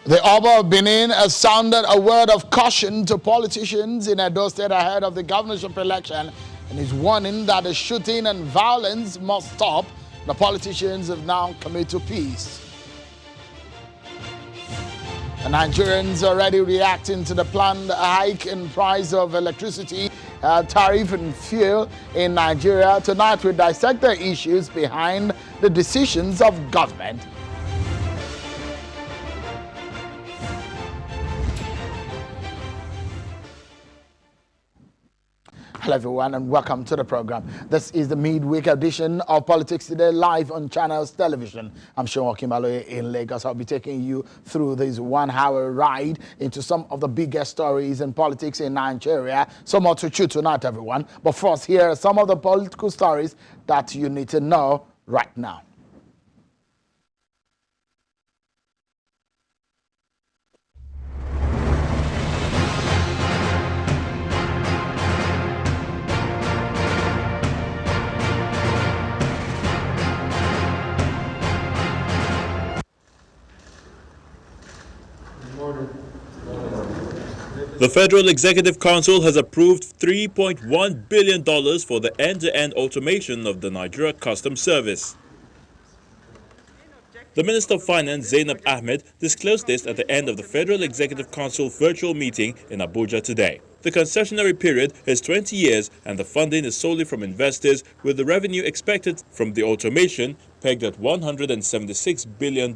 The Oba of Benin has sounded a word of caution to politicians in Edo State ahead of the governorship election and is warning that the shooting and violence must stop. The politicians have now committed to peace. The Nigerians are already reacting to the planned hike in price of electricity, tariff and fuel in Nigeria. Tonight we dissect the issues behind the decisions of government. Hello everyone and welcome to the program. This is the midweek edition of Politics Today live on Channels Television. I'm Sean Okimaloye in Lagos. I'll be taking you through this 1 hour ride into some of the biggest stories in politics in Nigeria. So more to chew tonight, everyone. But first, here are some of the political stories that you need to know right now. The Federal Executive Council has approved $3.1 billion for the end-to-end automation of the Nigeria Customs Service. The Minister of Finance, Zainab Ahmed, disclosed this at the end of the Federal Executive Council virtual meeting in Abuja today. The concessionary period is 20 years and the funding is solely from investors, with the revenue expected from the automation pegged at $176 billion.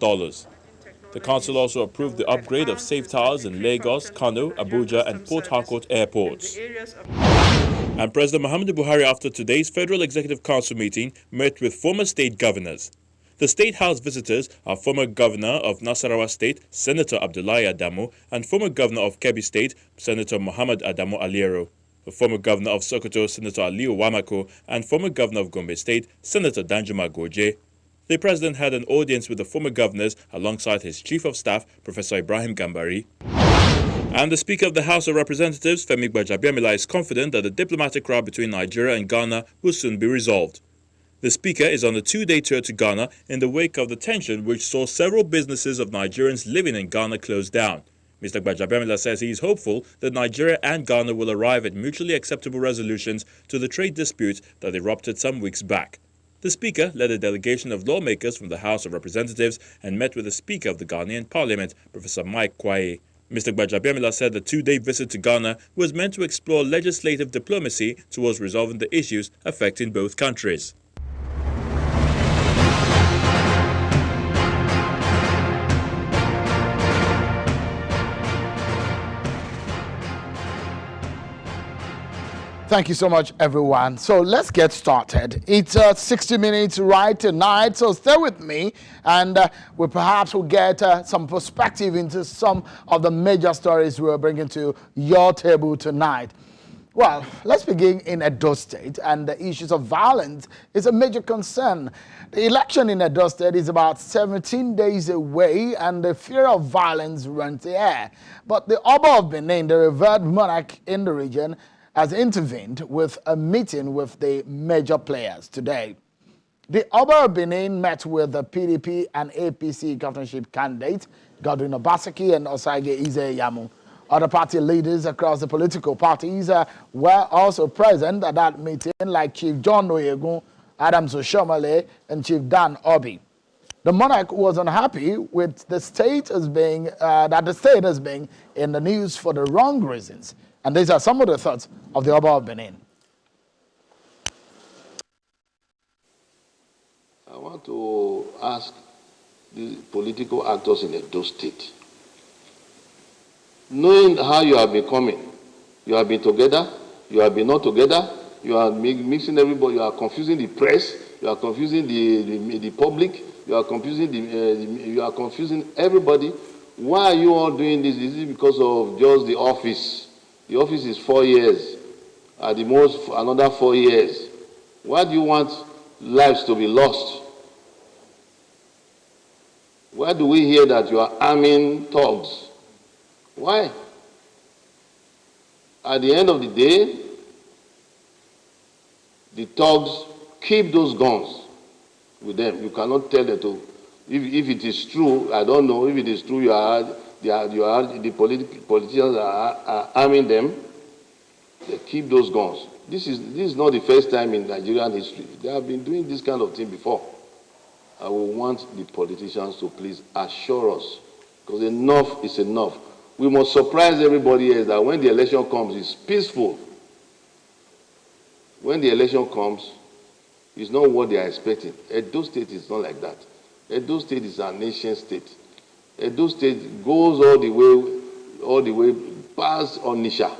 The council also approved the upgrade of safe towers in Lagos, Kano, Abuja and Port Harcourt airports. And President Muhammadu Buhari, after today's Federal Executive Council meeting, met with former state governors. The State House visitors are former governor of Nasarawa State, Senator Abdullahi Adamu, and former governor of Kebbi State, Senator Muhammad Adamu Aliero. The former governor of Sokoto, Senator Aliyu Wamako, and former governor of Gombe State, Senator Danjuma Goje. The president had an audience with the former governors alongside his chief of staff, Professor Ibrahim Gambari. And the Speaker of the House of Representatives, Femi Gbajabiamila, is confident that the diplomatic row between Nigeria and Ghana will soon be resolved. The Speaker is on a two-day tour to Ghana in the wake of the tension which saw several businesses of Nigerians living in Ghana close down. Mr. Gbajabiamila says he is hopeful that Nigeria and Ghana will arrive at mutually acceptable resolutions to the trade dispute that erupted some weeks back. The Speaker led a delegation of lawmakers from the House of Representatives and met with the Speaker of the Ghanaian Parliament, Professor Mike Kwaye. Mr. Gbajabiamila said the two-day visit to Ghana was meant to explore legislative diplomacy towards resolving the issues affecting both countries. Thank you so much, everyone. So let's get started. It's 60 minutes right tonight, so stay with me, and we perhaps will get some perspective into some of the major stories we're bringing to your table tonight. Well, let's begin in Edo State, and the issues of violence is a major concern. The election in Edo State is about 17 days away, and the fear of violence runs the air. But the Oba of Benin, the revered monarch in the region, has intervened with a meeting with the major players today. The Oba of Benin met with the PDP and APC governorship candidates, Godwin Obaseki and Osagie Ize-Iyamu. Other party leaders across the political parties were also present at that meeting, like Chief John Oyegun, Adams Oshomale, and Chief Dan Obi. The monarch was unhappy with the state as being in the news for the wrong reasons. And these are some of the thoughts of the Oba of Benin. I want to ask the political actors in Edo State, knowing how you have been coming, you have been together, you have been not together, you are mixing everybody, you are confusing the press, you are confusing the public, you are confusing everybody. Why are you all doing this? Is it because of just the office? The office is 4 years, at the most another 4 years. Why do you want lives to be lost? Why do we hear that you are arming thugs? Why? At the end of the day, the thugs keep those guns with them. You cannot tell them to, if it is true, I don't know, if it is true politicians are arming them. They keep those guns. This is not the first time in Nigerian history. They have been doing this kind of thing before. I will want the politicians to please assure us, because enough is enough. We must surprise everybody else that when the election comes, it's peaceful. When the election comes, it's not what they are expecting. Edo State is not like that. Edo State is a nation state. Edo State goes all the way past Onitsha.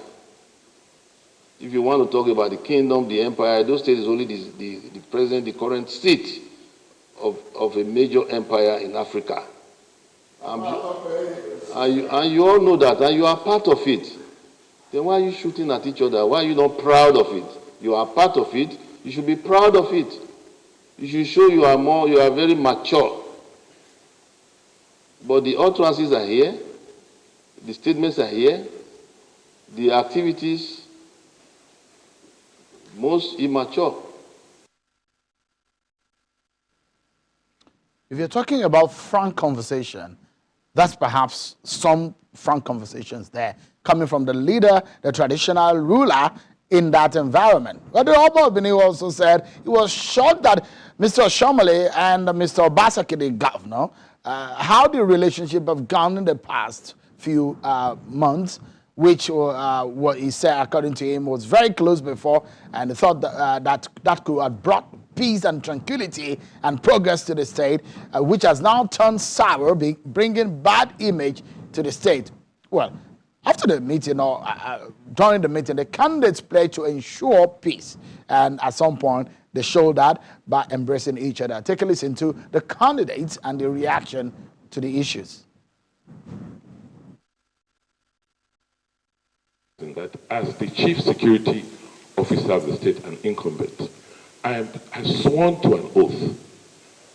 If you want to talk about the kingdom, the empire, Edo State is only the current seat of a major empire in Africa. And you all know that, and you are part of it. Then why are you shooting at each other? Why are you not proud of it? You are part of it. You should be proud of it. You should show you are very mature. But the utterances are here, the statements are here, the activities most immature. If you're talking about frank conversation, that's perhaps some frank conversations there coming from the leader, the traditional ruler in that environment. But the Oba of Benin also said he was shocked that Mr. Shomale and Mr. Obaseki, the governor, how the relationship have gone in the past few months, which what he said, according to him, was very close before, and he thought that could have brought peace and tranquility and progress to the state, which has now turned sour, bringing bad image to the state. Well, after the meeting or during the meeting, the candidates pledged to ensure peace, and at some point they showed that by embracing each other. Take a listen to the candidates and the reaction to the issues. That as the chief security officer of the state and incumbent, I sworn to an oath,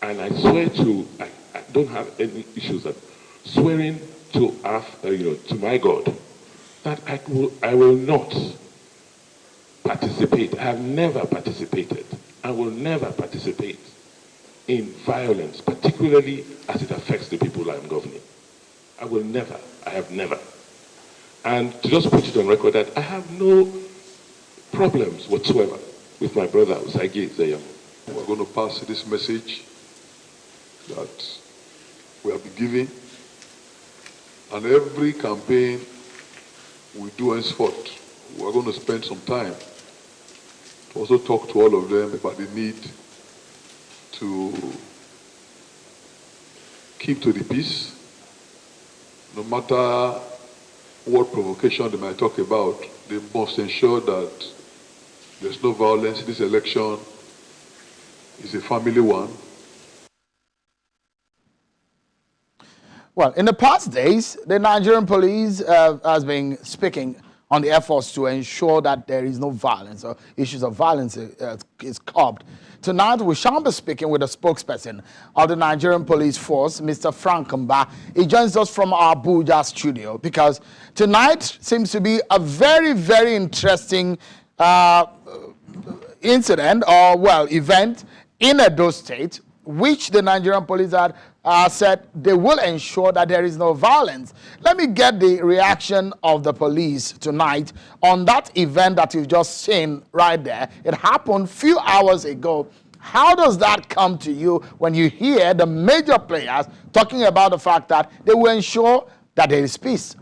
and I swear to, I don't have any issues of swearing to to my God, that I will not participate. I have never participated. I will never participate in violence, particularly as it affects the people I am governing. I will never. I have never. And to just put it on record that I have no problems whatsoever with my brother, Usagi Zayam. We're going to pass this message that we have been giving, and every campaign we do henceforth, we're going to spend some time to also talk to all of them about the need to keep to the peace, no matter what provocation they might talk about. They must ensure that there's no violence. This election is a family one. Well, in the past days, the Nigerian police has been speaking on the efforts to ensure that there is no violence or issues of violence is curbed. Tonight, we shall be speaking with a spokesperson of the Nigerian Police Force, Mr. Frank Mba. He joins us from our Abuja studio because tonight seems to be a very, very interesting incident or, well, event in Edo State, which the Nigerian police had said they will ensure that there is no violence. Let me get the reaction of the police tonight on that event that you've just seen right there. It happened a few hours ago. How does that come to you when you hear the major players talking about the fact that they will ensure that there is peace?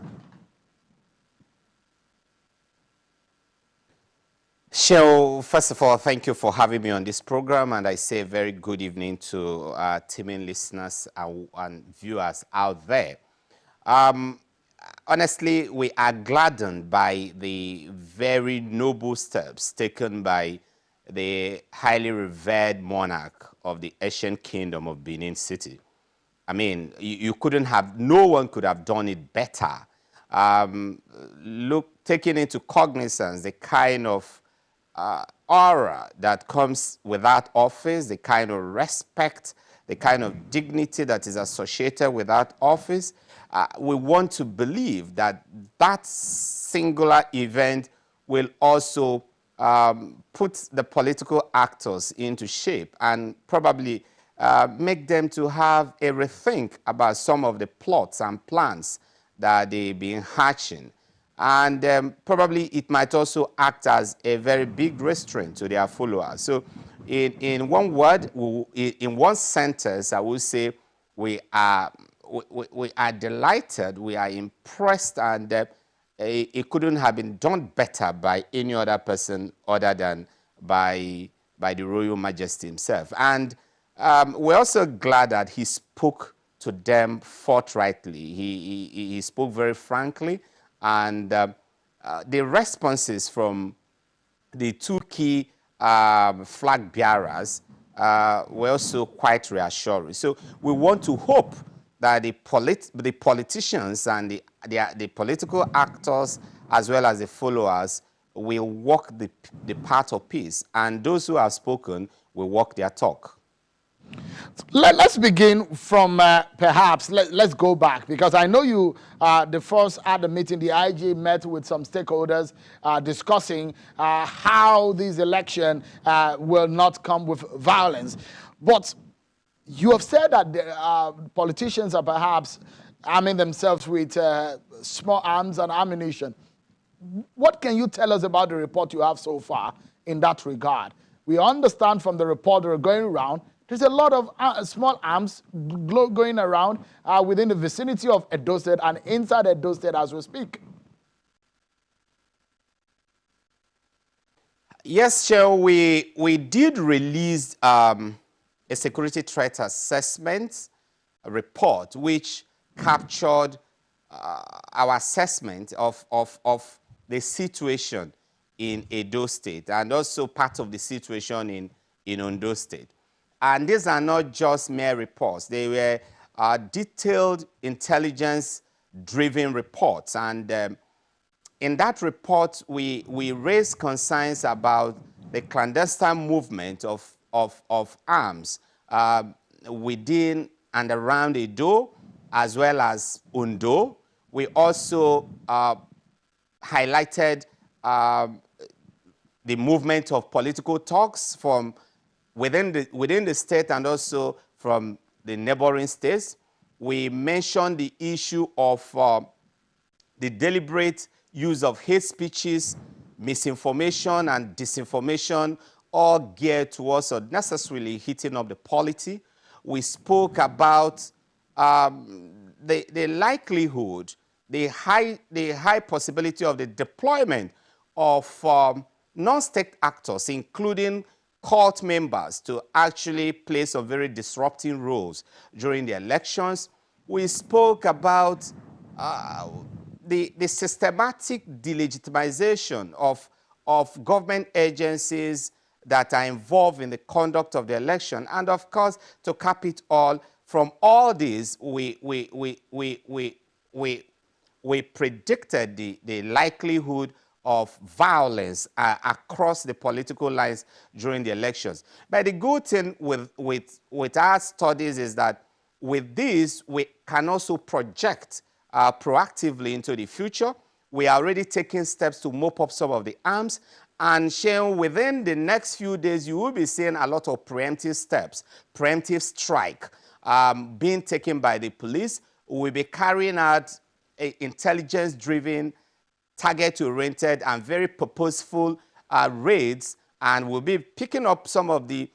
Sheil, first of all, thank you for having me on this program, and I say a very good evening to our teaming listeners and viewers out there. Honestly, we are gladdened by the very noble steps taken by the highly revered monarch of the ancient kingdom of Benin City. I mean, no one could have done it better. Taking into cognizance the kind of aura that comes with that office, the kind of respect, the kind of dignity that is associated with that office, we want to believe that that singular event will also put the political actors into shape and probably make them to have a rethink about some of the plots and plans that they've been hatching. And probably it might also act as a very big restraint to their followers. So in one word, in one sentence, I would say we are delighted, we are impressed, and it couldn't have been done better by any other person other than by the Royal Majesty himself. And we're also glad that he spoke to them forthrightly. He spoke very frankly, and the responses from the two key flag bearers were also quite reassuring. So we want to hope that the politicians and the political actors, as well as the followers, will walk the path of peace, and those who have spoken will walk their talk. Let's begin from perhaps, let's go back, because I know you, the first at the meeting, the IG met with some stakeholders discussing how this election will not come with violence. But you have said that the, politicians are perhaps arming themselves with small arms and ammunition. What can you tell us about the report you have so far in that regard? We understand from the report that are going around, there's a lot of small arms going around within the vicinity of Edo State and inside Edo State as we speak. Yes, Cheryl, we did release a security threat assessment report which captured our assessment of the situation in Edo State and also part of the situation in Ondo State. And these are not just mere reports. They were detailed intelligence-driven reports. And in that report, we raised concerns about the clandestine movement of arms within and around Edo, as well as Ondo. We also highlighted the movement of political talks from within the state and also from the neighboring states. We mentioned the issue of the deliberate use of hate speeches, misinformation and disinformation, all geared towards unnecessarily heating up the polity. We spoke about the likelihood, the high possibility of the deployment of non-state actors, including cult members, to actually play some very disrupting roles during the elections. We spoke about the systematic delegitimization of government agencies that are involved in the conduct of the election. And of course, to cap it all, from all this, we predicted the likelihood of violence across the political lines during the elections. But the good thing with our studies is that with this, we can also project proactively into the future. We are already taking steps to mop up some of the arms. And Shane, within the next few days, you will be seeing a lot of preemptive steps, preemptive strike being taken by the police. We'll be carrying out intelligence-driven, target-oriented, and very purposeful raids, and we'll be picking up some of the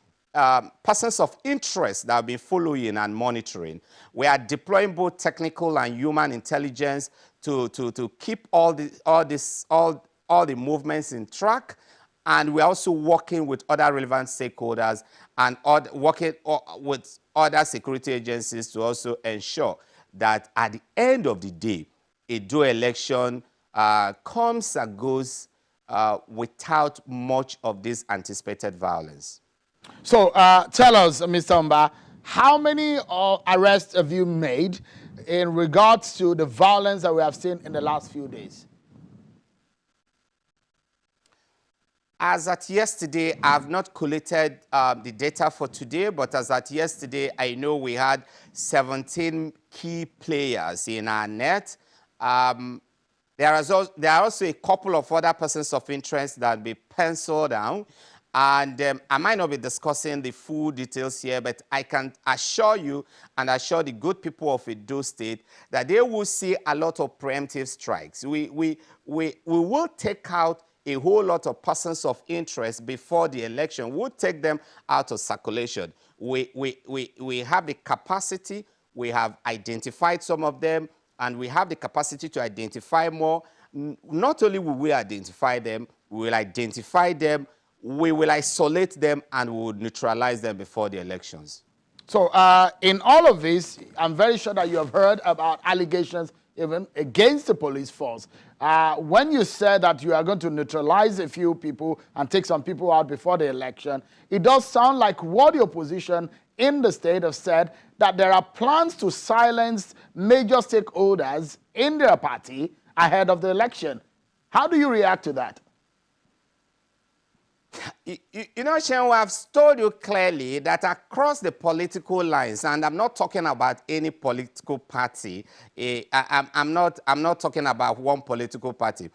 persons of interest that have been following and monitoring. We are deploying both technical and human intelligence to keep all the movements in track, and we're also working with other relevant stakeholders and working with other security agencies to also ensure that at the end of the day, Edo election comes and goes without much of this anticipated violence. So tell us, Mr. Mba, how many arrests have you made in regards to the violence that we have seen in the last few days? As at yesterday, I've not collated the data for today, but as at yesterday, I know we had 17 key players in our net. There are also a couple of other persons of interest that be penciled down. And I might not be discussing the full details here, but I can assure you and assure the good people of Edo State that they will see a lot of preemptive strikes. We will take out a whole lot of persons of interest before the election. We'll take them out of circulation. We have the capacity, we have identified some of them, and we have the capacity to identify more. Not only will we identify them, we will identify them, we will isolate them, and we will neutralize them before the elections. So in all of this, I'm very sure that you have heard about allegations even against the police force. When you said that you are going to neutralize a few people and take some people out before the election, it does sound like what the opposition in the state have said, that there are plans to silence major stakeholders in their party ahead of the election. How do you react to that? You know, Shenwo, I've told you clearly that across the political lines, and I'm not talking about any political party, I'm not talking about one political party.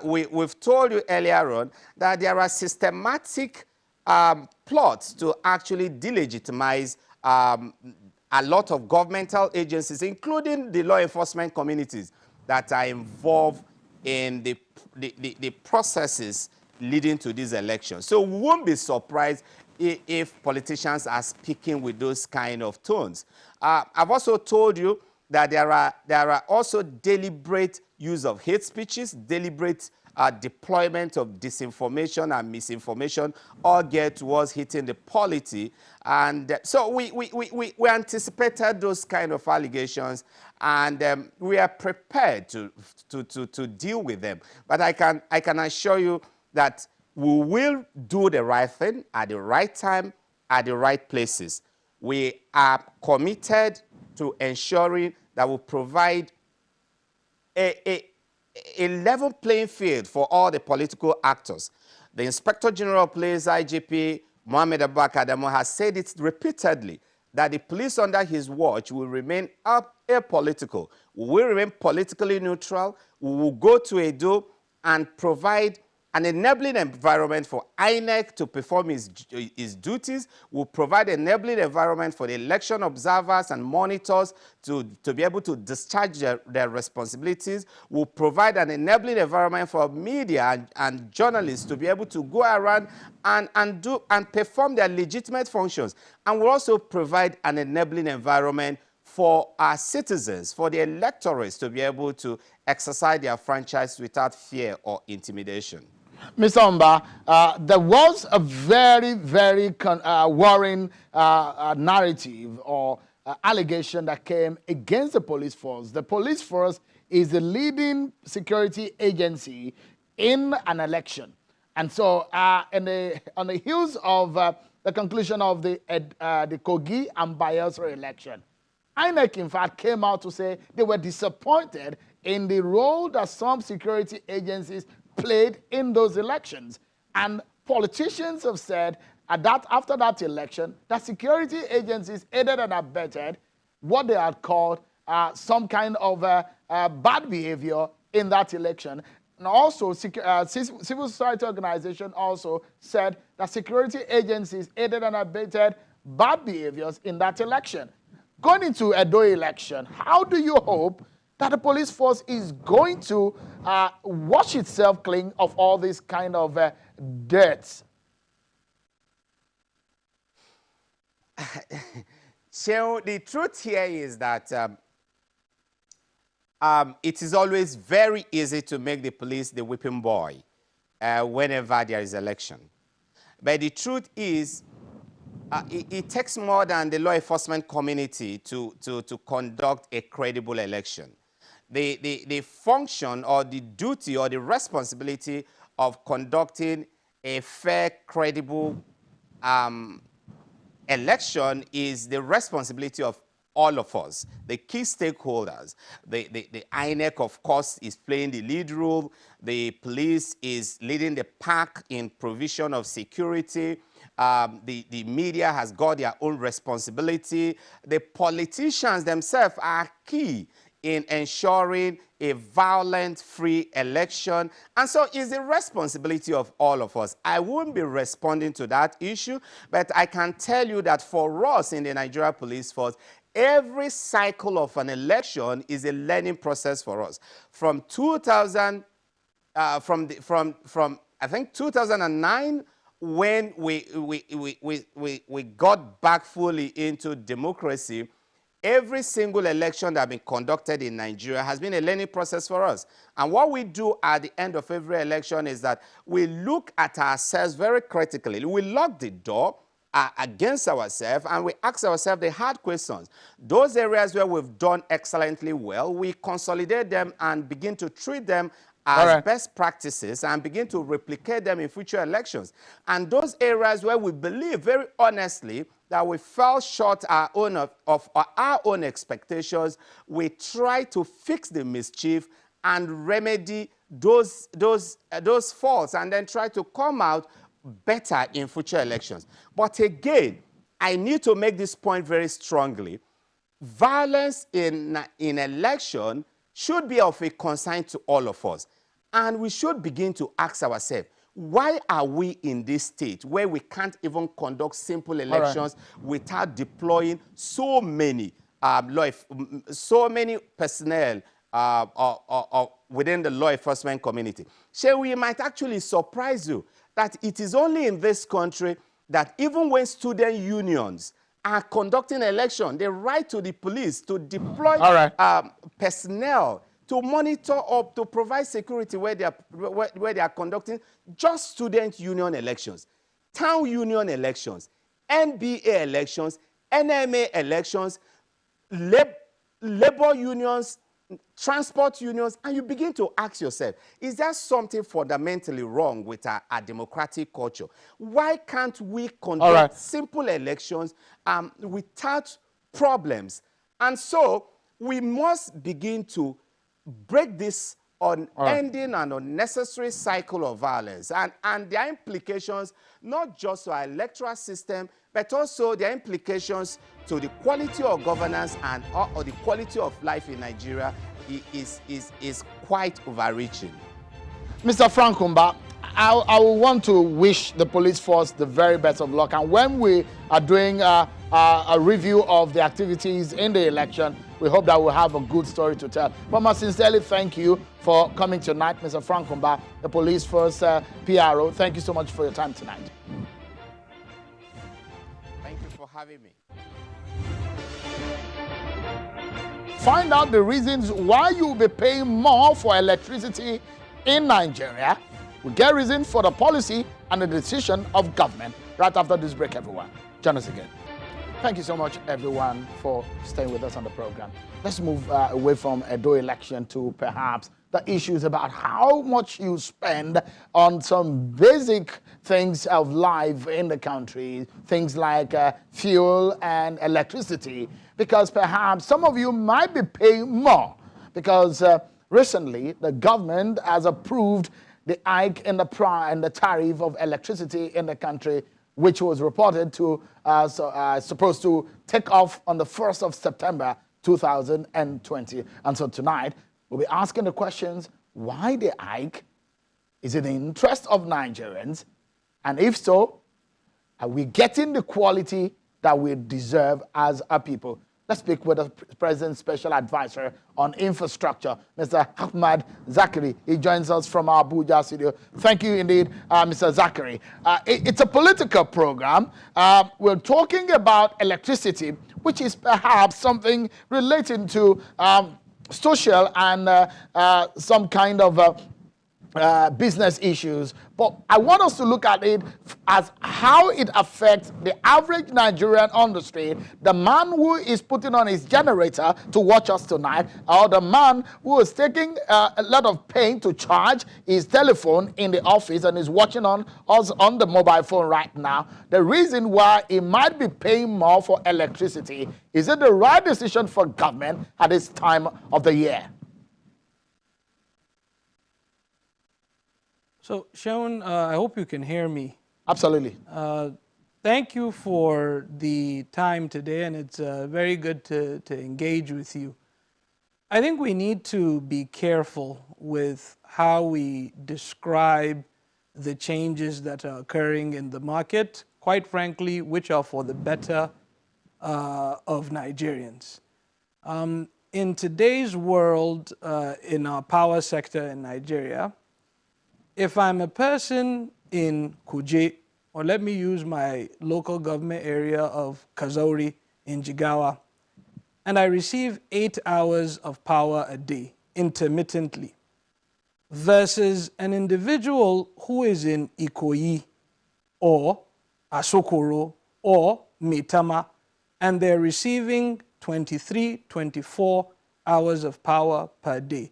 We've told you earlier on that there are systematic plots to actually delegitimize a lot of governmental agencies, including the law enforcement communities that are involved in the processes leading to these elections. So we won't be surprised if politicians are speaking with those kind of tones. I've also told you that there are also deliberate use of hate speeches, deliberate deployment of disinformation and misinformation, all geared towards hitting the polity. And so we anticipated those kind of allegations, and we are prepared to deal with them. But I can assure you that we will do the right thing at the right time, at the right places. We are committed to ensuring that we provide a level playing field for all the political actors. The Inspector General of Police, IGP Mohammed Abubakar Adamu, has said it repeatedly that the police under his watch will remain apolitical. We will remain politically neutral. We will go to Edo and provide an enabling environment for INEC to perform his duties. Will provide an enabling environment for the election observers and monitors to be able to discharge their responsibilities. Will provide an enabling environment for media and journalists to be able to go around and perform their legitimate functions. And will also provide an enabling environment for our citizens, for the electorates to be able to exercise their franchise without fear or intimidation. Mr. Omba, there was a very, very worrying narrative or allegation that came against the police force. The police force is the leading security agency in an election. And so on the heels of the conclusion of the Kogi and Bayelsa election, INEC, in fact, came out to say they were disappointed in the role that some security agencies played in those elections. And politicians have said after that election, that security agencies aided and abetted what they had called some kind of bad behavior in that election. And also, civil society organization also said that security agencies aided and abetted bad behaviors in that election. Going into Edo election, how do you hope that the police force is going to wash itself clean of all these kind of debts? So the truth here is that it is always very easy to make the police the whipping boy whenever there is election. But the truth is, it takes more than the law enforcement community to conduct a credible election. The function or the duty or the responsibility of conducting a fair, credible election is the responsibility of all of us, the key stakeholders. The INEC, of course, is playing the lead role. The police is leading the pack in provision of security. The media has got their own responsibility. The politicians themselves are key in ensuring a violent-free election. And so it's the responsibility of all of us. I won't be responding to that issue, but I can tell you that for us in the Nigeria Police Force, every cycle of an election is a learning process for us. From 2000, from I think 2009, when we got back fully into democracy, every single election that has been conducted in Nigeria has been a learning process for us. And what we do at the end of every election is that we look at ourselves very critically. We lock the door against ourselves, and we ask ourselves the hard questions. Those areas where we've done excellently well, we consolidate them and begin to treat them as best practices and begin to replicate them in future elections. And those areas where we believe very honestly that we fell short of our own expectations, we try to fix the mischief and remedy those faults, and then try to come out better in future elections. But again, I need to make this point very strongly. Violence in election should be of a concern to all of us. And we should begin to ask ourselves, why are we in this state where we can't even conduct simple elections without deploying so many personnel within the law enforcement community? So we might actually surprise you that it is only in this country that even when student unions are conducting election, they write to the police to deploy personnel to monitor or to provide security where they are conducting just student union elections, town union elections, NBA elections, NMA elections, labor unions, transport unions, and you begin to ask yourself, is there something fundamentally wrong with our democratic culture? Why can't we conduct simple elections without problems? And so we must begin to break this unending and unnecessary cycle of violence, and their implications not just to our electoral system, but also their implications to the quality of governance and or the quality of life in Nigeria is quite overreaching. Mr. Frank Humba, I will want to wish the police force the very best of luck. And when we are doing a review of the activities in the election, we hope that we'll have a good story to tell. But I sincerely thank you for coming tonight, Mr. Frank Humba, the police force PRO. Thank you so much for your time tonight. Thank you for having me. Find out the reasons why you'll be paying more for electricity in Nigeria. We get reason for the policy and the decision of government right after this break, everyone. Join us again. Thank you so much, everyone, for staying with us on the program. Let's move away from Edo election to perhaps the issues about how much you spend on some basic things of life in the country, things like fuel and electricity, because perhaps some of you might be paying more because recently the government has approved the hike in the tariff of electricity in the country, which was reported to supposed to take off on the 1st of September 2020. And so tonight, we'll be asking the questions, why the hike? Is it in the interest of Nigerians? And if so, are we getting the quality that we deserve as a people? Let's speak with the President's Special Advisor on Infrastructure, Mr. Ahmad Zakari. He joins us from our Abuja studio. Thank you indeed, Mr. Zakari. It's a political program. We're talking about electricity, which is perhaps something relating to social and some kind of business issues. But I want us to look at it as how it affects the average Nigerian on the street, the man who is putting on his generator to watch us tonight, or the man who is taking a lot of pain to charge his telephone in the office and is watching on us on the mobile phone right now. The reason why he might be paying more for electricity, is it the right decision for government at this time of the year? So, Shaun, I hope you can hear me. Absolutely. Thank you for the time today, and it's very good to engage with you. I think we need to be careful with how we describe the changes that are occurring in the market, quite frankly, which are for the better of Nigerians. In today's world, in our power sector in Nigeria, if I'm a person in Kuje, or let me use my local government area of Kazauri in Jigawa, and I receive 8 hours of power a day intermittently, versus an individual who is in Ikoyi or Asokoro or Metama, and they're receiving 23, 24 hours of power per day.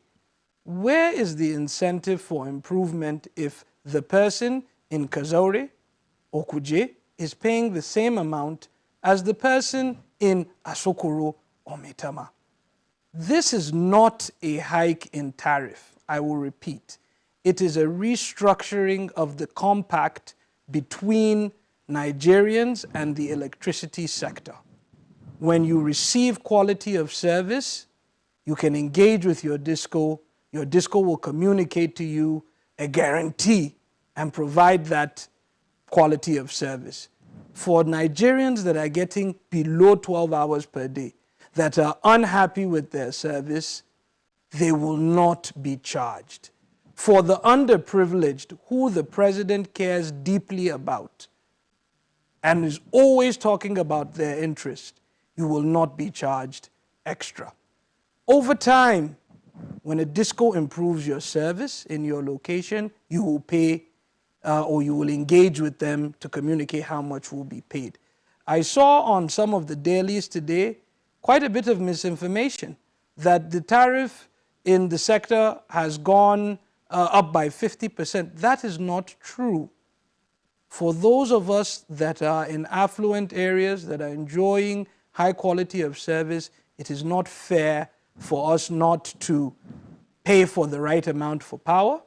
Where is the incentive for improvement if the person in Kazaure or Kuje is paying the same amount as the person in Asokoro or Metama? This is not a hike in tariff. I will repeat. It is a restructuring of the compact between Nigerians and the electricity sector. When you receive quality of service, you can engage with your disco will communicate to you a guarantee and provide that quality of service. For Nigerians that are getting below 12 hours per day, that are unhappy with their service, they will not be charged. For the underprivileged, who the president cares deeply about and is always talking about their interest, you will not be charged extra. Over time, when a disco improves your service in your location, you will pay or you will engage with them to communicate how much will be paid. I saw on some of the dailies today quite a bit of misinformation that the tariff in the sector has gone up by 50%. That is not true. For those of us that are in affluent areas, that are enjoying high quality of service, it is not fair for us not to pay for the right amount for power.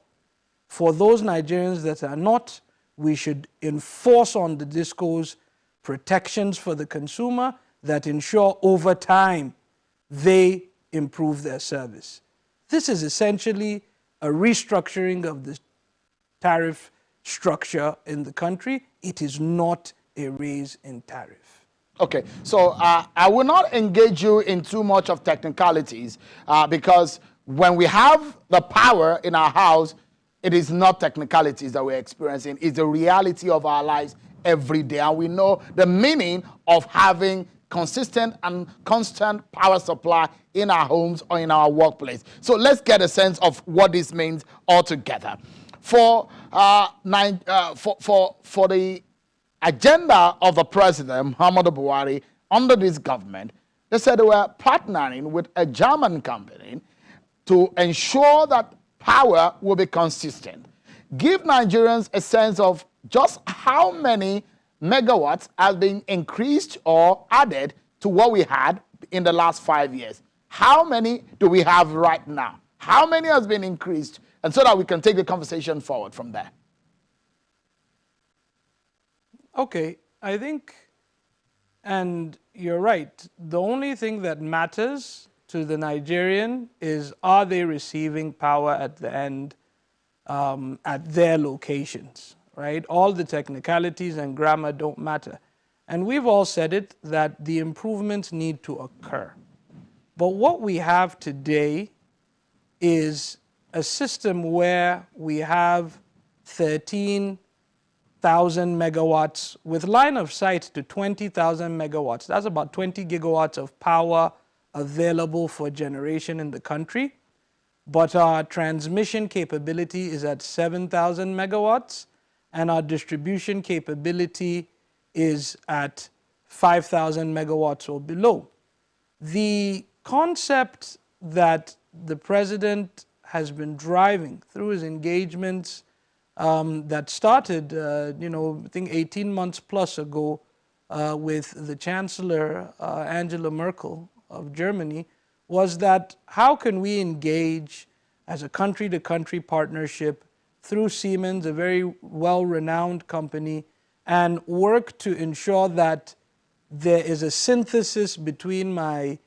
For those Nigerians that are not, we should enforce on the discos protections for the consumer that ensure over time they improve their service. This is essentially a restructuring of the tariff structure in the country. It is not a raise in tariff. Okay, so I will not engage you in too much of technicalities because when we have the power in our house, it is not technicalities that we're experiencing. It's the reality of our lives every day. And we know the meaning of having consistent and constant power supply in our homes or in our workplace. So let's get a sense of what this means altogether. For the agenda of the president, Muhammadu Buhari, under this government, they said they were partnering with a German company to ensure that power will be consistent. Give Nigerians a sense of just how many megawatts have been increased or added to what we had in the last 5 years. How many do we have right now? How many has been increased? And so that we can take the conversation forward from there. Okay, I think, and you're right, the only thing that matters to the Nigerian is, are they receiving power at the end at their locations, right? All the technicalities and grammar don't matter. And we've all said it, that the improvements need to occur. But what we have today is a system where we have 13,000 megawatts with line of sight to 20,000 megawatts. That's about 20 gigawatts of power available for generation in the country. But our transmission capability is at 7,000 megawatts, and our distribution capability is at 5,000 megawatts or below. The concept that the president has been driving through his engagements that started, I think 18 months plus ago with the Chancellor, Angela Merkel of Germany, was that how can we engage as a country-to-country partnership through Siemens, a very well-renowned company, and work to ensure that there is a synthesis between my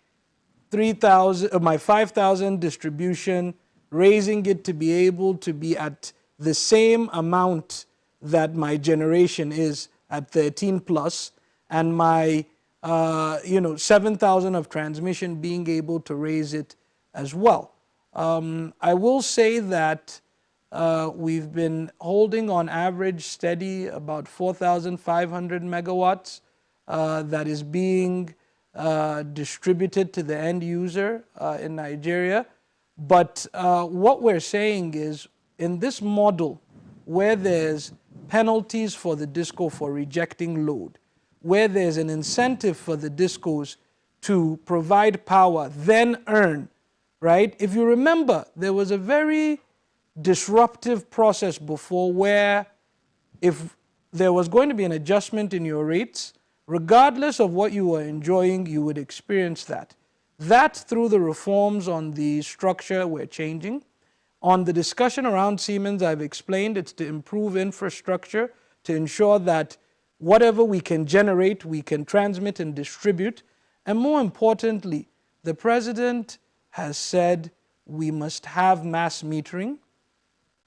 my 5,000 distribution, raising it to be able to be at the same amount that my generation is at 13 plus, and my 7,000 of transmission being able to raise it as well. I will say that we've been holding on average steady about 4,500 megawatts that is being distributed to the end user in Nigeria. But what we're saying is, in this model where there's penalties for the DISCO for rejecting load, where there's an incentive for the DISCOs to provide power, then earn, right? If you remember, there was a very disruptive process before where if there was going to be an adjustment in your rates, regardless of what you were enjoying, you would experience that. That, through the reforms on the structure, we're changing. On the discussion around Siemens, I've explained it's to improve infrastructure, to ensure that whatever we can generate, we can transmit and distribute. And more importantly, the president has said we must have mass metering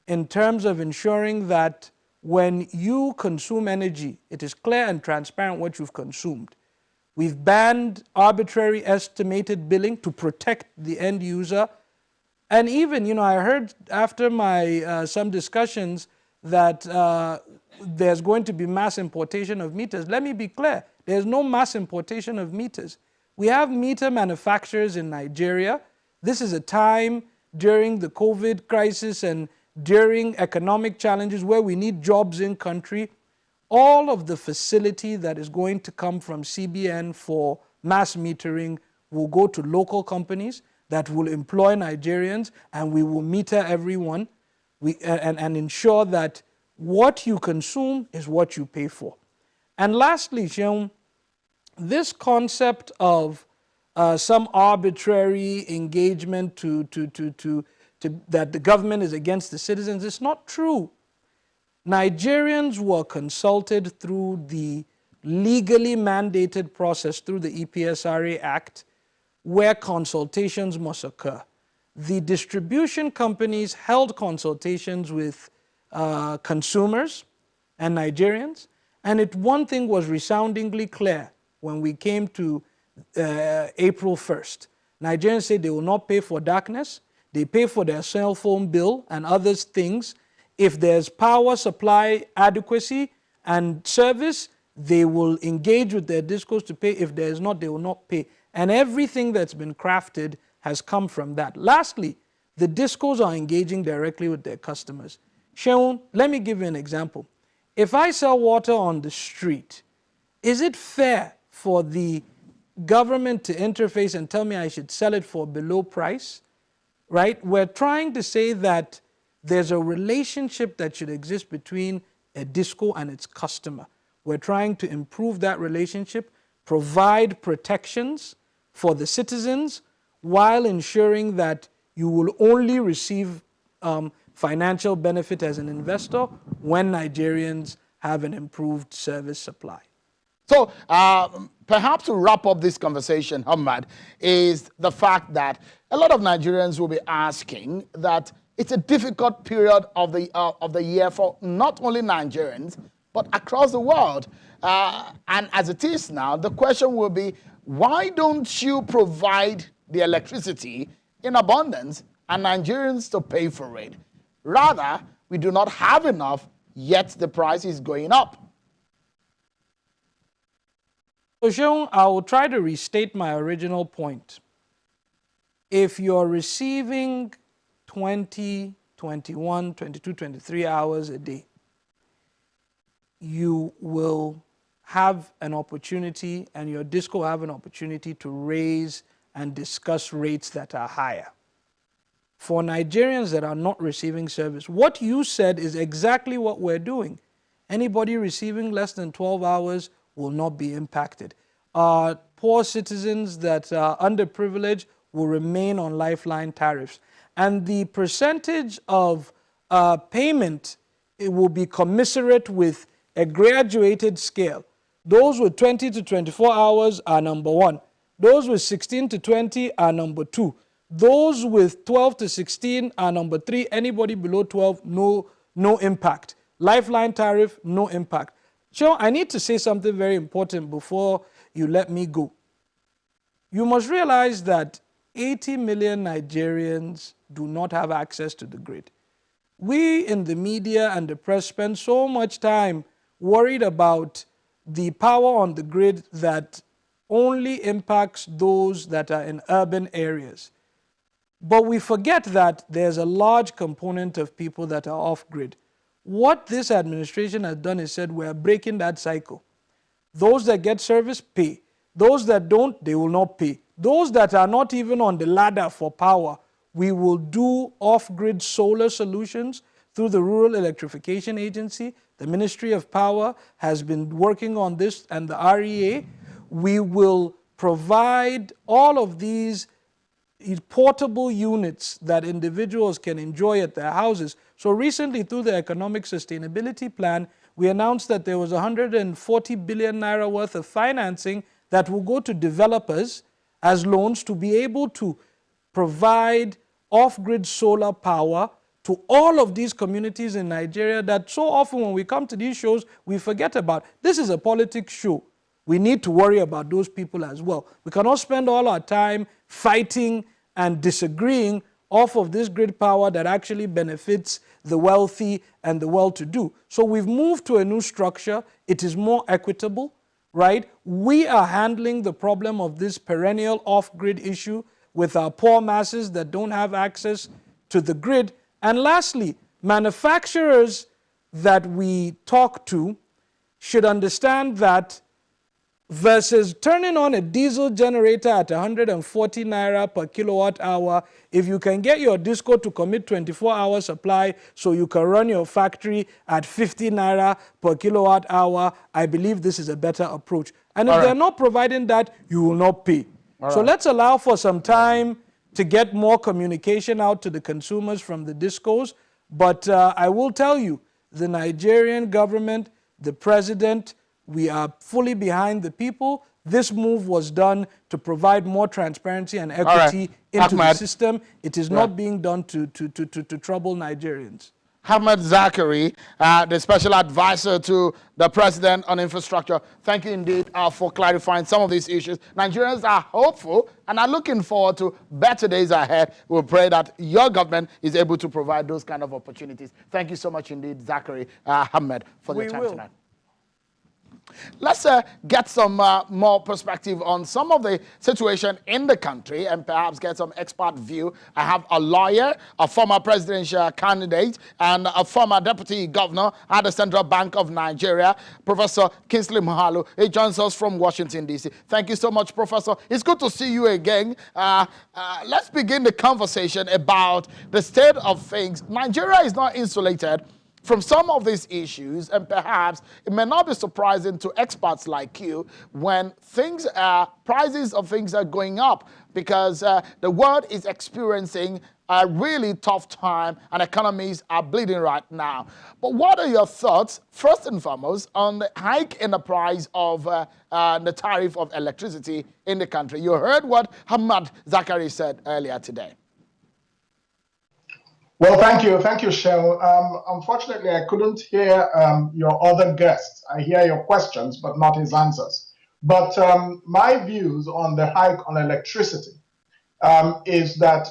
in terms of ensuring that when you consume energy, it is clear and transparent what you've consumed. We've banned arbitrary estimated billing to protect the end user. And even, I heard after my some discussions that there's going to be mass importation of meters. Let me be clear, there's no mass importation of meters. We have meter manufacturers in Nigeria. This is a time during the COVID crisis and during economic challenges where we need jobs in country. All of the facility that is going to come from CBN for mass metering will go to local companies that will employ Nigerians, and we will meter everyone and ensure that what you consume is what you pay for. And lastly, Seun, this concept of some arbitrary engagement that the government is against the citizens, it's not true. Nigerians were consulted through the legally mandated process through the EPSRA Act, where consultations must occur. The distribution companies held consultations with consumers and Nigerians, and one thing was resoundingly clear when we came to April 1st. Nigerians said they will not pay for darkness, they pay for their cell phone bill and other things. If there's power supply adequacy and service, they will engage with their DISCOs to pay. If there is not, they will not pay. And everything that's been crafted has come from that. Lastly, the DISCOs are engaging directly with their customers. Seun, let me give you an example. If I sell water on the street, is it fair for the government to interface and tell me I should sell it for below price? Right? We're trying to say that there's a relationship that should exist between a DISCO and its customer. We're trying to improve that relationship, provide protections for the citizens while ensuring that you will only receive financial benefit as an investor when Nigerians have an improved service supply. So perhaps to wrap up this conversation, Ahmad, is the fact that a lot of Nigerians will be asking that it's a difficult period of the year for not only Nigerians, but across the world. And as it is now, the question will be, why don't you provide the electricity in abundance and Nigerians to pay for it? Rather, we do not have enough, yet the price is going up. So, Seun, I will try to restate my original point. If you're receiving 20, 21, 22, 23 hours a day, you will have an opportunity, and your DISCO will have an opportunity to raise and discuss rates that are higher. For Nigerians that are not receiving service, what you said is exactly what we're doing. Anybody receiving less than 12 hours will not be impacted. Poor citizens that are underprivileged will remain on lifeline tariffs. And the percentage of payment, it will be commensurate with a graduated scale. Those with 20 to 24 hours are number one. Those with 16 to 20 are number 2. Those with 12 to 16 are number 3. Anybody below 12, no impact. Lifeline tariff, no impact. Sean, I need to say something very important before you let me go. You must realize that 80 million Nigerians do not have access to the grid. We in the media and the press spend so much time worried about the power on the grid that only impacts those that are in urban areas. But we forget that there's a large component of people that are off-grid. What this administration has done is said we're breaking that cycle. Those that get service, pay. Those that don't, they will not pay. Those that are not even on the ladder for power, we will do off-grid solar solutions through the Rural Electrification Agency. The Ministry of Power has been working on this, and the REA. We will provide all of these portable units that individuals can enjoy at their houses. So recently, through the Economic Sustainability Plan, we announced that there was 140 billion naira worth of financing that will go to developers as loans to be able to provide off-grid solar power to all of these communities in Nigeria that so often when we come to these shows, we forget about. This is a politics show. We need to worry about those people as well. We cannot spend all our time fighting and disagreeing off of this grid power that actually benefits the wealthy and the well-to-do. So we've moved to a new structure. It is more equitable, right? We are handling the problem of this perennial off-grid issue with our poor masses that don't have access to the grid. And lastly, manufacturers that we talk to should understand that versus turning on a diesel generator at 140 naira per kilowatt hour, if you can get your disco to commit 24-hour supply so you can run your factory at 50 naira per kilowatt hour, I believe this is a better approach. And if they're not providing that, you will not pay. So let's allow for some time to get more communication out to the consumers from the discos. But I will tell you, the Nigerian government, the president, we are fully behind the people. This move was done to provide more transparency and equity into the system. It is not being done to trouble Nigerians. Ahmed Zakari, the special advisor to the president on infrastructure. Thank you indeed for clarifying some of these issues. Nigerians are hopeful and are looking forward to better days ahead. We'll pray that your government is able to provide those kind of opportunities. Thank you so much indeed, Zakari Ahmed, for your time tonight. Let's get some more perspective on some of the situation in the country and perhaps get some expert view. I have a lawyer, a former presidential candidate, and a former deputy governor at the Central Bank of Nigeria, Professor Kingsley Moghalu. He joins us from Washington, D.C. Thank you so much, Professor. It's good to see you again. Let's begin the conversation about the state of things. Nigeria is not insulated from some of these issues, and perhaps it may not be surprising to experts like you when prices of things are going up, because the world is experiencing a really tough time and economies are bleeding right now. But what are your thoughts, first and foremost, on the hike in the price of the tariff of electricity in the country? You heard what Ahmed Zakari said earlier today. Well, thank you, Shell. Unfortunately, I couldn't hear your other guests. I hear your questions, but not his answers. But my views on the hike on electricity is that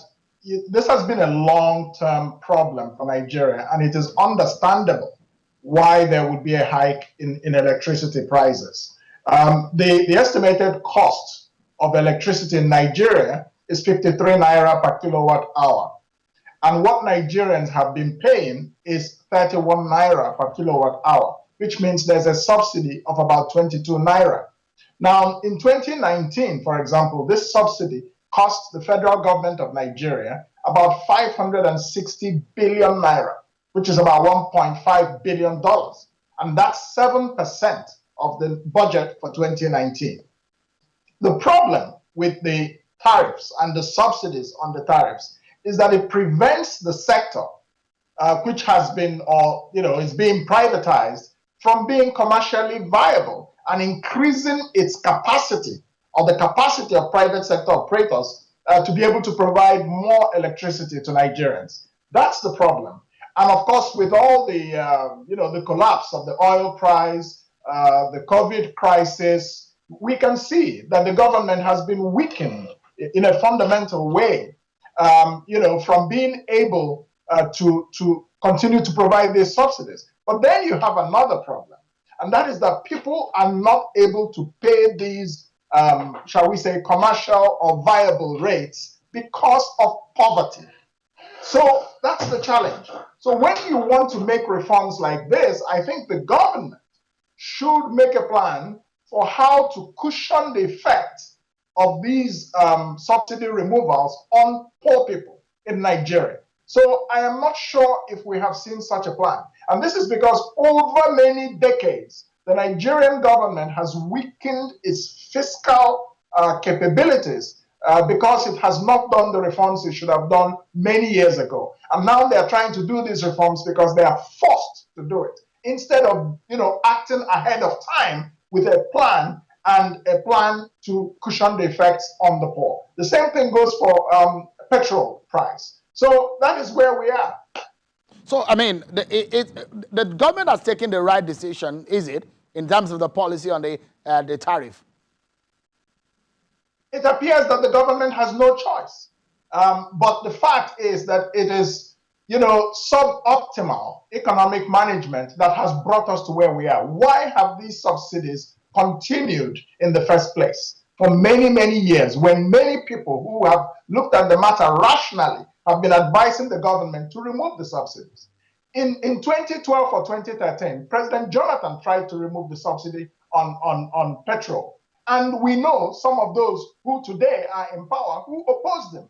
this has been a long-term problem for Nigeria, and it is understandable why there would be a hike in electricity prices. The estimated cost of electricity in Nigeria is 53 naira per kilowatt hour. And what Nigerians have been paying is 31 naira per kilowatt hour, which means there's a subsidy of about 22 naira. Now, in 2019, for example, this subsidy cost the federal government of Nigeria about 560 billion naira, which is about $1.5 billion. And that's 7% of the budget for 2019. The problem with the tariffs and the subsidies on the tariffs is that it prevents the sector, which has been, is being privatized, from being commercially viable and increasing its capacity or the capacity of private sector operators to be able to provide more electricity to Nigerians. That's the problem. And of course, with all the, the collapse of the oil price, the COVID crisis, we can see that the government has been weakened in a fundamental way, from being able to continue to provide these subsidies. But then you have another problem, and that is that people are not able to pay these, shall we say, commercial or viable rates because of poverty. So that's the challenge. So when you want to make reforms like this, I think the government should make a plan for how to cushion the effect of these subsidy removals on poor people in Nigeria. So I am not sure if we have seen such a plan. And this is because over many decades, the Nigerian government has weakened its fiscal capabilities because it has not done the reforms it should have done many years ago. And now they are trying to do these reforms because they are forced to do it, instead of acting ahead of time with a plan, and a plan to cushion the effects on the poor. The same thing goes for petrol price. So that is where we are. So, I mean, the government has taken the right decision, is it, in terms of the policy on the tariff? It appears that the government has no choice. But the fact is that it is, suboptimal economic management that has brought us to where we are. Why have these subsidies continued in the first place for many, many years, when many people who have looked at the matter rationally have been advising the government to remove the subsidies? In 2012 or 2013, President Jonathan tried to remove the subsidy on petrol. And we know some of those who today are in power who opposed them.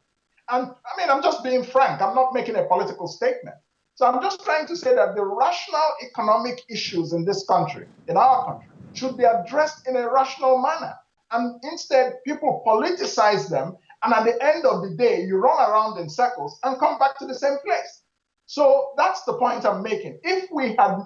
And I mean, I'm just being frank. I'm not making a political statement. So I'm just trying to say that the rational economic issues in this country, in our country, should be addressed in a rational manner. And instead, people politicize them. And at the end of the day, you run around in circles and come back to the same place. So that's the point I'm making. If we had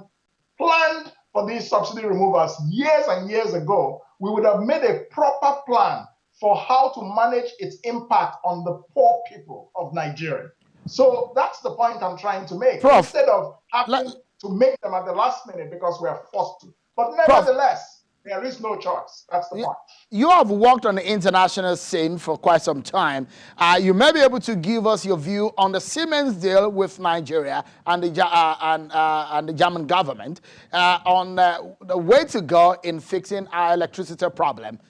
planned for these subsidy removals years and years ago, we would have made a proper plan for how to manage its impact on the poor people of Nigeria. So that's the point I'm trying to make. Prof, instead of having to make them at the last minute because we are forced to. But nevertheless, there is no choice. That's the point. You have worked on the international scene for quite some time. You may be able to give us your view on the Siemens deal with Nigeria and the German government on the way to go in fixing our electricity problem.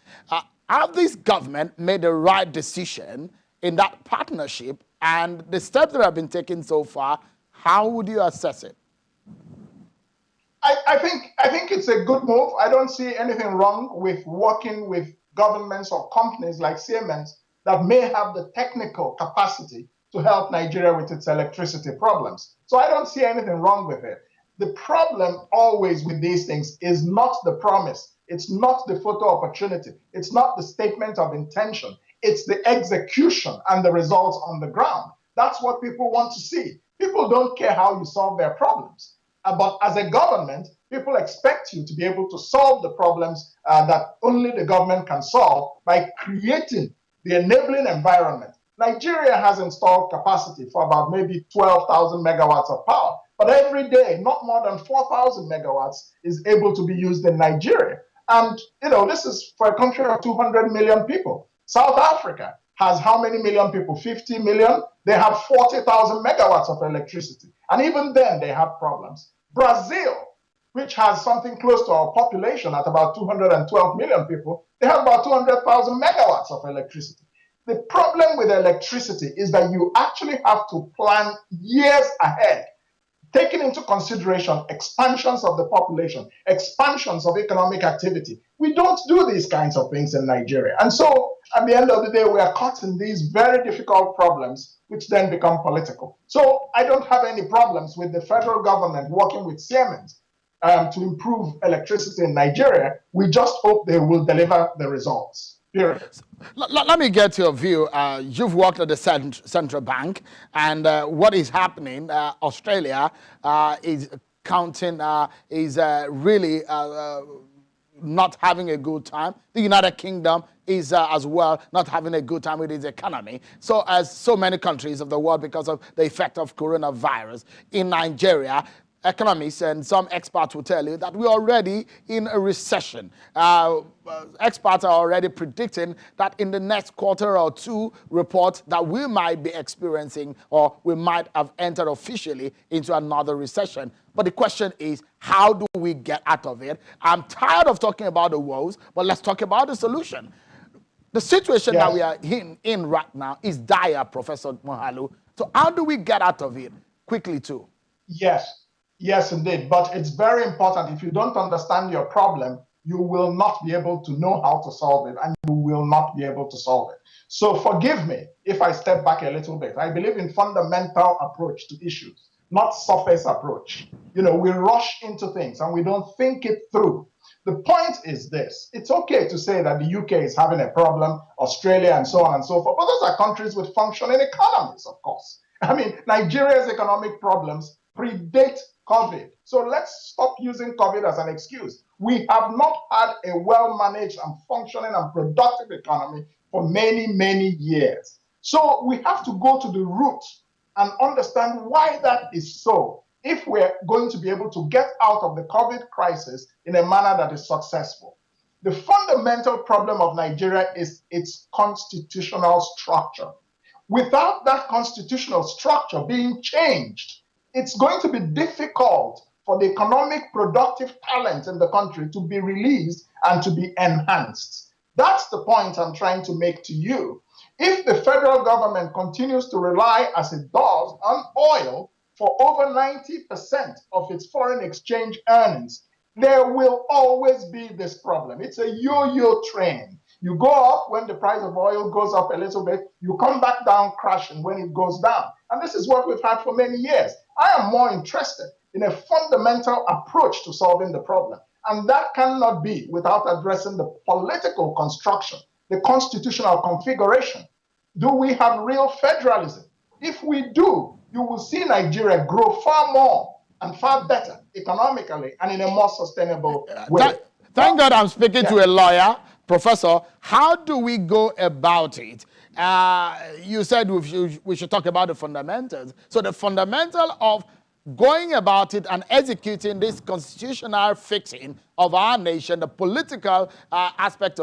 Have this government made the right decision in that partnership, and the steps that have been taken so far, how would you assess it? I think it's a good move. I don't see anything wrong with working with governments or companies like Siemens that may have the technical capacity to help Nigeria with its electricity problems. So I don't see anything wrong with it. The problem always with these things is not the promise. It's not the photo opportunity. It's not the statement of intention. It's the execution and the results on the ground. That's what people want to see. People don't care how you solve their problems. But as a government, people expect you to be able to solve the problems that only the government can solve by creating the enabling environment. Nigeria has installed capacity for about maybe 12,000 megawatts of power. But every day, not more than 4,000 megawatts is able to be used in Nigeria. And, this is for a country of 200 million people. South Africa has how many million people? 50 million? They have 40,000 megawatts of electricity. And even then, they have problems. Brazil, which has something close to our population at about 212 million people, they have about 200,000 megawatts of electricity. The problem with electricity is that you actually have to plan years ahead, taking into consideration expansions of the population, expansions of economic activity. We don't do these kinds of things in Nigeria. And so at the end of the day, we are caught in these very difficult problems, which then become political. So I don't have any problems with the federal government working with Siemens to improve electricity in Nigeria. We just hope they will deliver the results. Period. Let me get your view. You've worked at the central bank, and what is happening, Australia is counting, is really not having a good time. The United Kingdom is as well not having a good time with its economy. So as so many countries of the world because of the effect of coronavirus. In Nigeria, economists and some experts will tell you that we're already in a recession. Experts are already predicting that in the next quarter or two report that we might be experiencing or we might have entered officially into another recession. But the question is, how do we get out of it? I'm tired of talking about the woes, but let's talk about the solution. The situation that we are in right now is dire, Professor Moghalu. So how do we get out of it quickly too? Yes, indeed. But it's very important. If you don't understand your problem, you will not be able to know how to solve it, and you will not be able to solve it. So forgive me if I step back a little bit. I believe in fundamental approach to issues, not surface approach. You know, we rush into things and we don't think it through. The point is this: it's okay to say that the UK is having a problem, Australia, and so on and so forth, but those are countries with functioning economies, of course. I mean, Nigeria's economic problems predate COVID. So let's stop using COVID as an excuse. We have not had a well-managed and functioning and productive economy for many, many years. So we have to go to the root and understand why that is so, if we're going to be able to get out of the COVID crisis in a manner that is successful. The fundamental problem of Nigeria is its constitutional structure. Without that constitutional structure being changed, it's going to be difficult for the economic productive talent in the country to be released and to be enhanced. That's the point I'm trying to make to you. If the federal government continues to rely, as it does, on oil for over 90% of its foreign exchange earnings, there will always be this problem. It's a yo-yo train. You go up when the price of oil goes up a little bit, you come back down crashing when it goes down. And this is what we've had for many years. I am more interested in a fundamental approach to solving the problem. And that cannot be without addressing the political construction, the constitutional configuration. Do we have real federalism? If we do, you will see Nigeria grow far more and far better economically and in a more sustainable way. Thank God I'm speaking to a lawyer. Professor, how do we go about it? You said we should talk about the fundamentals. So the fundamental of going about it and executing this constitutional fixing of our nation, the political aspect of